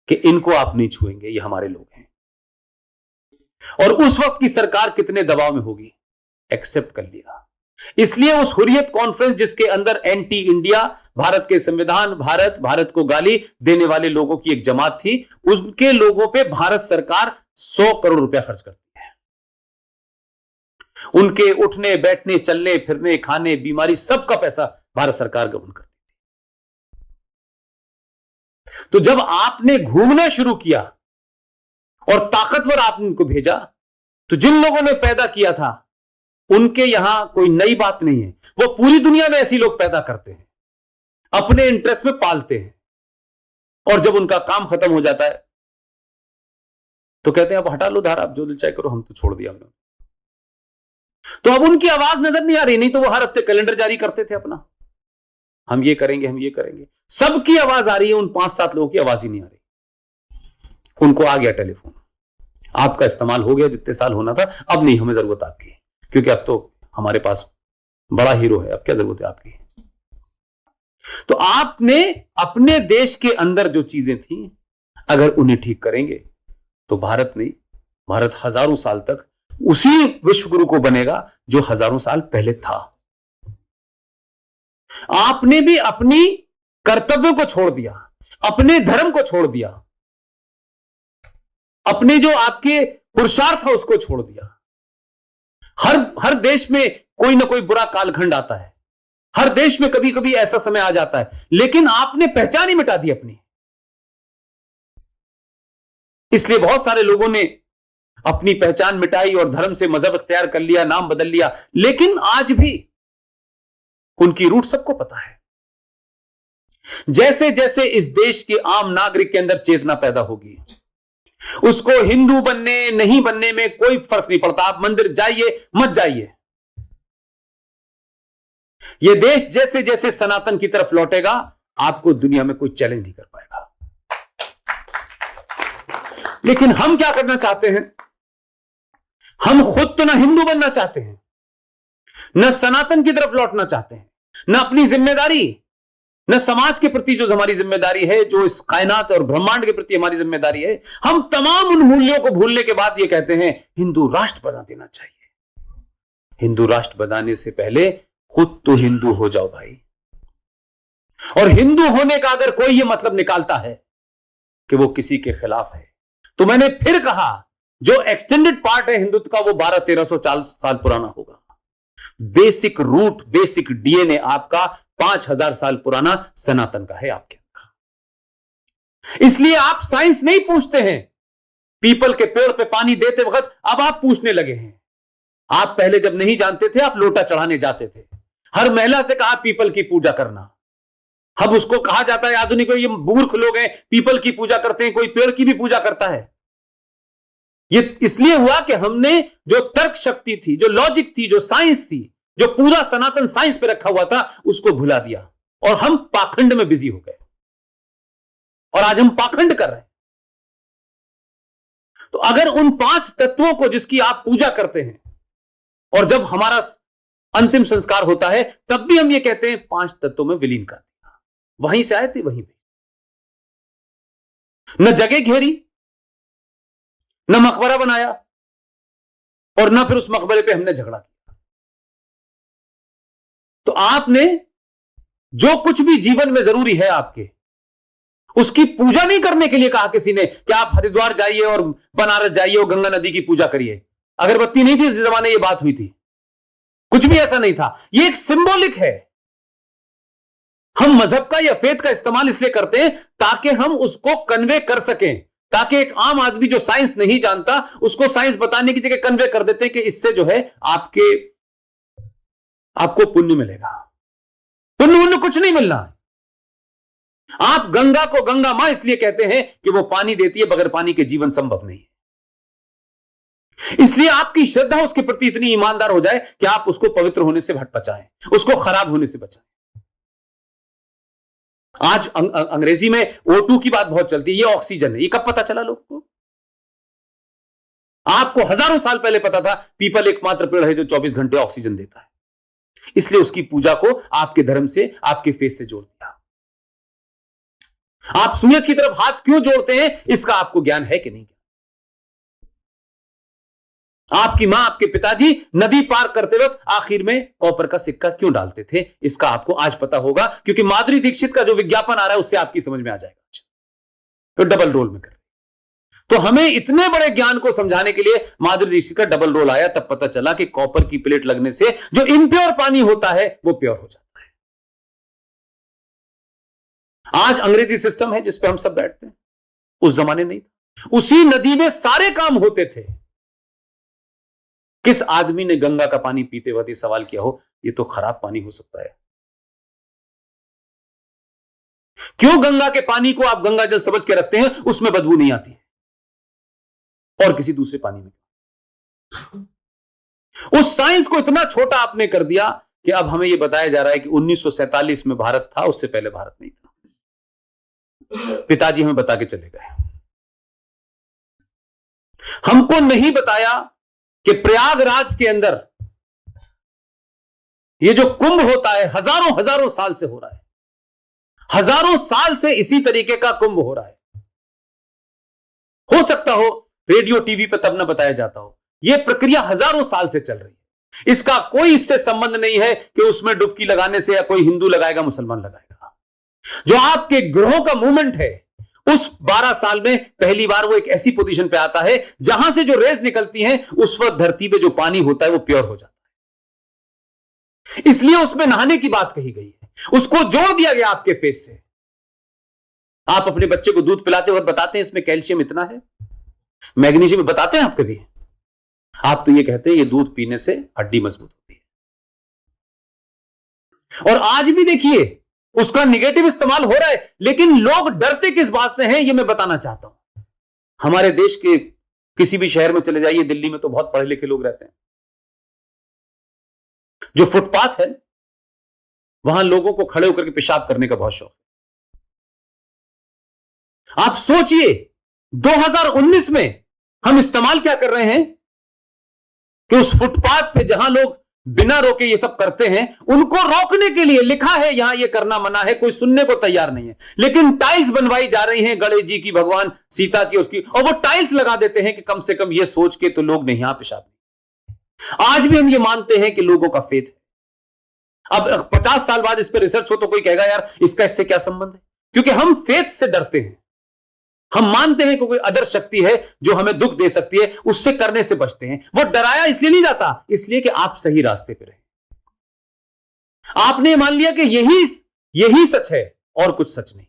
कि इनको आप नहीं छुएंगे, ये हमारे लोग हैं। और उस वक्त की सरकार कितने दबाव में होगी, एक्सेप्ट कर लिया। इसलिए उस हुर्रियत कॉन्फ्रेंस जिसके अंदर एंटी इंडिया, भारत के संविधान, भारत को गाली देने वाले लोगों की एक जमात थी, उसके लोगों पे भारत सरकार 100 करोड़ रुपया खर्च करती है। उनके उठने बैठने, चलने फिरने, खाने, बीमारी, सबका पैसा भारत सरकार गबन करती थी। तो जब आपने घूमना शुरू किया और ताकतवर आपने उनको भेजा, तो जिन लोगों ने पैदा किया था उनके यहां कोई नई बात नहीं है। वो पूरी दुनिया में ऐसी लोग पैदा करते हैं, अपने इंटरेस्ट में पालते हैं, और जब उनका काम खत्म हो जाता है तो कहते हैं अब हटा लो धारा, आप जो दिल चाहे करो, हम तो छोड़ दिया हमने। तो अब उनकी आवाज नजर नहीं आ रही। नहीं तो वो हर हफ्ते कैलेंडर जारी करते थे अपना, हम ये करेंगे, हम ये करेंगे। सबकी आवाज आ रही है, उन 5-7 लोगों की आवाज ही नहीं आ रही। उनको आ गया टेलीफोन, आपका इस्तेमाल हो गया जितने साल होना था, अब नहीं हमें जरूरत आपकी, क्योंकि अब तो हमारे पास बड़ा हीरो है, अब क्या जरूरत है आपकी। तो आपने अपने देश के अंदर जो चीजें थी, अगर उन्हें ठीक करेंगे तो भारत नहीं, भारत हजारों साल तक उसी विश्वगुरु को बनेगा जो हजारों साल पहले था। आपने भी अपनी कर्तव्यों को छोड़ दिया, अपने धर्म को छोड़ दिया, अपने जो आपके पुरुषार्थ था उसको छोड़ दिया। हर देश में कोई ना कोई बुरा कालखंड आता है, हर देश में कभी कभी ऐसा समय आ जाता है, लेकिन आपने पहचान ही मिटा दी अपनी। इसलिए बहुत सारे लोगों ने अपनी पहचान मिटाई और धर्म से मजहब इख्तियार कर लिया, नाम बदल लिया, लेकिन आज भी उनकी रूट सबको पता है। जैसे जैसे इस देश के आम नागरिक के अंदर चेतना पैदा होगी, उसको हिंदू बनने नहीं बनने में कोई फर्क नहीं पड़ता, आप मंदिर जाइए मत जाइए, यह देश जैसे जैसे सनातन की तरफ लौटेगा, आपको दुनिया में कोई चैलेंज नहीं कर पाएगा। लेकिन हम क्या करना चाहते हैं, हम खुद तो ना हिंदू बनना चाहते हैं, न सनातन की तरफ लौटना चाहते हैं, न अपनी जिम्मेदारी, न समाज के प्रति जो हमारी जिम्मेदारी है, जो इस कायनात और ब्रह्मांड के प्रति हमारी जिम्मेदारी है, हम तमाम उन मूल्यों को भूलने के बाद ये कहते हैं हिंदू राष्ट्र बना देना चाहिए। हिंदू राष्ट्र बनाने से पहले खुद तो हिंदू हो जाओ भाई। और हिंदू होने का अगर कोई ये मतलब निकालता है कि वो किसी के खिलाफ है, तो मैंने फिर कहा, जो एक्सटेंडेड पार्ट है हिंदुत्व का वो 1200-1300 साल पुराना होगा। बेसिक रूट, बेसिक डीएनए आपका 5000 साल पुराना सनातन का है आपके अंदर। इसलिए आप साइंस नहीं पूछते हैं। पीपल के पेड़ पे पानी देते वक्त अब आप पूछने लगे हैं। आप पहले जब नहीं जानते थे, आप लोटा चढ़ाने जाते थे, हर महिला से कहा पीपल की पूजा करना। अब उसको कहा जाता है आधुनिक ये मूर्ख लोग हैं, पीपल की पूजा करते हैं, कोई पेड़ की भी पूजा करता है। ये इसलिए हुआ कि हमने जो तर्क शक्ति थी, जो लॉजिक थी, जो साइंस थी, जो पूरा सनातन साइंस पे रखा हुआ था, उसको भुला दिया और हम पाखंड में बिजी हो गए। और आज हम पाखंड कर रहे हैं। तो अगर उन 5 तत्वों को जिसकी आप पूजा करते हैं, और जब हमारा अंतिम संस्कार होता है तब भी हम ये कहते हैं 5 तत्वों में विलीन कर दिया, वहीं से आए थे वहीं पे, न जगह घेरी, न मकबरा बनाया, और न फिर उस मकबरे पे हमने झगड़ा किया। तो आपने जो कुछ भी जीवन में जरूरी है आपके, उसकी पूजा नहीं करने के लिए कहा किसी ने कि आप हरिद्वार जाइए और बनारस जाइए और गंगा नदी की पूजा करिए। अगरबत्ती नहीं थी इस जमाने, ये बात हुई थी, कुछ भी ऐसा नहीं था। ये एक सिंबॉलिक है। हम मजहब का या फेथ का इस्तेमाल इसलिए करते हैं ताकि हम उसको कन्वे कर सकें, ताकि एक आम आदमी जो साइंस नहीं जानता उसको साइंस बताने की जगह कन्वे कर देते हैं कि इससे जो है आपको पुण्य मिलेगा। पुण्य कुछ नहीं मिलना। आप गंगा को गंगा मां इसलिए कहते हैं कि वो पानी देती है, बगैर पानी के जीवन संभव नहीं है। इसलिए आपकी श्रद्धा उसके प्रति इतनी ईमानदार हो जाए कि आप उसको पवित्र होने से बचाएं, उसको खराब होने से बचाएं। आज अंग्रेजी में O2 की बात बहुत चलती है, ये ऑक्सीजन है। ये कब पता चला लोगों को? आपको हजारों साल पहले पता था पीपल एकमात्र पेड़ है जो 24 घंटे ऑक्सीजन देता है, इसलिए उसकी पूजा को आपके धर्म से, आपके फेथ से जोड़ दिया। आप सूरज की तरफ हाथ क्यों जोड़ते हैं, इसका आपको ज्ञान है कि नहीं? आपकी मां, आपके पिताजी नदी पार करते वक्त आखिर में कॉपर का सिक्का क्यों डालते थे, इसका आपको आज पता होगा, क्योंकि माधुरी दीक्षित का जो विज्ञापन आ रहा है उससे आपकी समझ में आ जाएगा। तो डबल रोल में कर रहे, तो हमें इतने बड़े ज्ञान को समझाने के लिए माधुरी दीक्षित का डबल रोल आया, तब पता चला कि कॉपर की प्लेट लगने से जो इम्प्योर पानी होता है वो प्योर हो जाता है। आज अंग्रेजी सिस्टम है जिस पे हम सब बैठते हैं, उस जमाने नहीं था। उसी नदी में सारे काम होते थे। किस आदमी ने गंगा का पानी पीते वक्त सवाल किया हो ये तो खराब पानी हो सकता है? क्यों गंगा के पानी को आप गंगा जल समझ के रखते हैं, उसमें बदबू नहीं आती है और किसी दूसरे पानी में? उस साइंस को इतना छोटा आपने कर दिया कि अब हमें यह बताया जा रहा है कि 1947 में भारत था, उससे पहले भारत नहीं था। पिताजी हमें बता के चले गए। हमको नहीं बताया कि प्रयागराज के अंदर ये जो कुंभ होता है हजारों हजारों साल से हो रहा है, हजारों साल से इसी तरीके का कुंभ हो रहा है। हो सकता हो रेडियो टीवी पर तब ना बताया जाता हो, यह प्रक्रिया हजारों साल से चल रही है। इसका कोई इससे संबंध नहीं है कि उसमें डुबकी लगाने से या कोई हिंदू लगाएगा मुसलमान लगाएगा। जो आपके ग्रहों का मूवमेंट है, उस 12 साल में पहली बार वो एक ऐसी पोजीशन पे आता है जहां से जो रेज निकलती हैं उस वक्त धरती पे जो पानी होता है वो प्योर हो जाता है। इसलिए उसमें नहाने की बात कही गई है, उसको जोड़ दिया गया आपके फेस से। आप अपने बच्चे को दूध पिलाते वक्त बताते हैं इसमें कैल्शियम इतना है, मैग्नीशियम बताते हैं आप कभी? आप तो ये कहते हैं ये दूध पीने से हड्डी मजबूत होती है। और आज भी देखिए उसका निगेटिव इस्तेमाल हो रहा है, लेकिन लोग डरते किस बात से हैं ये मैं बताना चाहता हूं। हमारे देश के किसी भी शहर में चले जाइए, दिल्ली में तो बहुत पढ़े लिखे लोग रहते हैं। जो फुटपाथ है वहां लोगों को खड़े होकर के पेशाब करने का बहुत शौक है। आप सोचिए 2019 में हम इस्तेमाल क्या कर रहे हैं कि उस फुटपाथ पे जहां लोग बिना रोके ये सब करते हैं, उनको रोकने के लिए लिखा है यहां ये करना मना है, कोई सुनने को तैयार नहीं है। लेकिन टाइल्स बनवाई जा रही हैं गणेश जी की, भगवान सीता की, उसकी, और वो टाइल्स लगा देते हैं कि कम से कम ये सोच के तो लोग नहीं यहां पेशाब नहीं। आज भी हम ये मानते हैं कि लोगों का फेथ है। अब 50 साल बाद इस पर रिसर्च हो तो कोई कहेगा यार इसका इससे क्या संबंध है, क्योंकि हम फेथ से डरते हैं। हम मानते हैं कि कोई अदर शक्ति है जो हमें दुख दे सकती है, उससे करने से बचते हैं। वो डराया इसलिए नहीं जाता, इसलिए कि आप सही रास्ते पे रहे। आपने मान लिया कि यही सच है और कुछ सच नहीं।